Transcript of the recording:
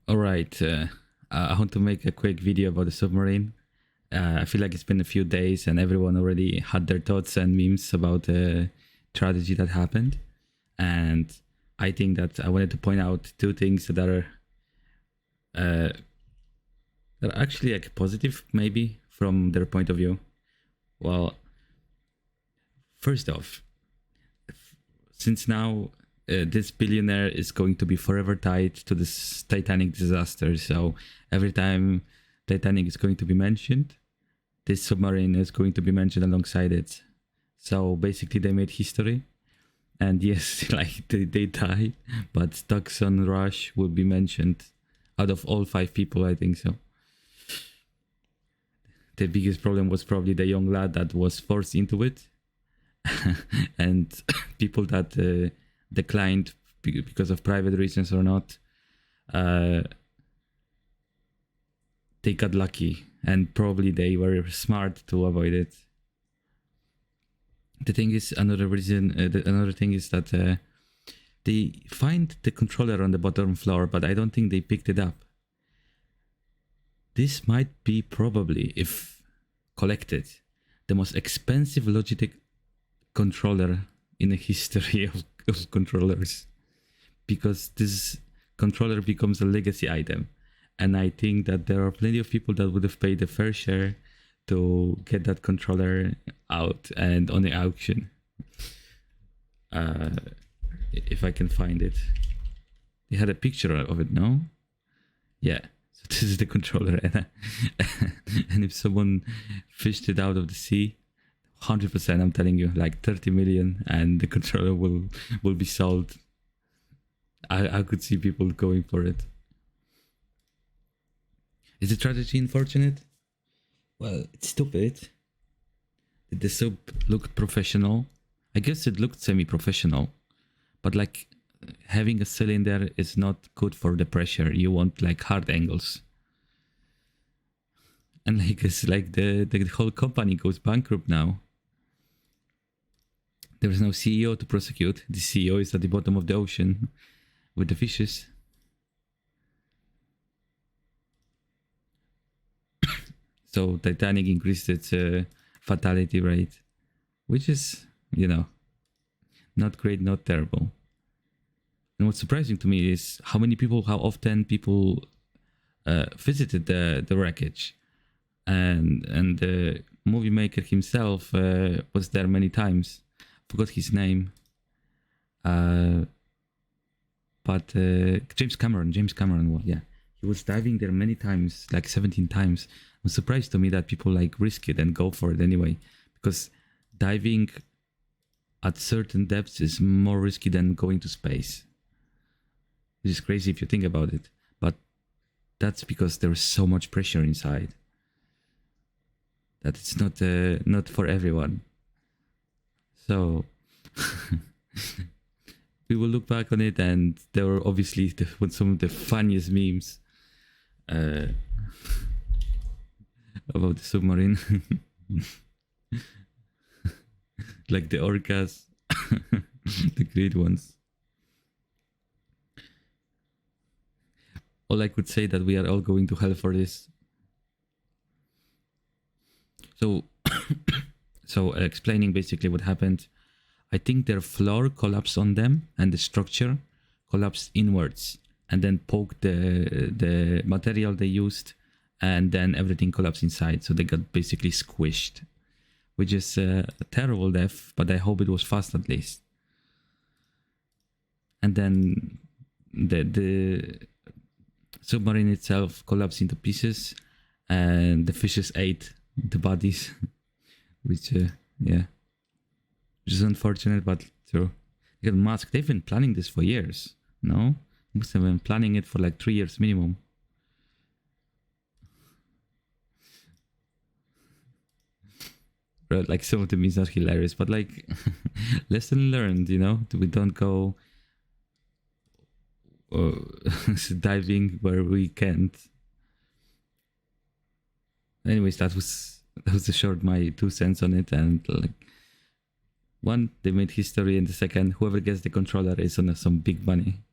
All right. I want to make a quick video about the submarine. I feel like it's been a few days and everyone already had their thoughts and memes about the tragedy that happened. And I think that I wanted to point out two things uh, that are actually like positive, maybe from their point of view. Well, first off, since now this billionaire is going to be forever tied to this Titanic disaster. So every time Titanic is going to be mentioned, this submarine is going to be mentioned alongside it. So basically, they made history. And yes, like they died, but Tucson Rush will be mentioned out of all five people, I think so. The biggest problem was probably the young lad that was forced into it, and people that declined because of private reasons or not, uh, they got lucky and probably they were smart to avoid it. The thing is, another thing is that they find the controller on the bottom floor, but I don't think they picked it up. This might be probably, if collected, the most expensive Logitech controller in the history of controllers, because this controller becomes a legacy item. And I think that there are plenty of people that would have paid a fair share to get that controller out and on the auction. If I can find it. They had a picture of it, no? Yeah. So this is the controller. And if someone fished it out of the sea, 100%, I'm telling you, like 30 million, and the controller will be sold. I could see people going for it. Is the tragedy unfortunate? Well, it's stupid. Did the sub look professional? I guess it looked semi-professional, but like having a cylinder is not good for the pressure. You want like hard angles. And like it's like the whole company goes bankrupt now. There is no CEO to prosecute. The CEO is at the bottom of the ocean with the fishes. So Titanic increased its fatality rate, which is, not great, not terrible. And what's surprising to me is how often people visited the wreckage, and the movie maker himself was there many times. Forgot his name, but James Cameron. Well, yeah, he was diving there many times, like 17 times. It was surprised to me that people like risk it and go for it anyway, because diving at certain depths is more risky than going to space. Which is crazy if you think about it, but that's because there is so much pressure inside that it's not for everyone. So we will look back on it, and there were obviously some of the funniest memes about the submarine. Like the orcas, the great ones. All I could say that we are all going to hell for this. So explaining basically what happened, I think their floor collapsed on them and the structure collapsed inwards and then poked the material they used, and then everything collapsed inside. So they got basically squished, which is a terrible death, but I hope it was fast at least. And then the submarine itself collapsed into pieces, and the fishes ate the bodies, which which is unfortunate, but true. Elon Musk, they've been planning this for years, no? Must have been planning it for like 3 years minimum. Like some of the memes are hilarious, but like lesson learned, we don't go diving where we can't. Anyways, that was a short my 2 cents on it, and like, one, they made history, and the second, whoever gets the controller is on some big money.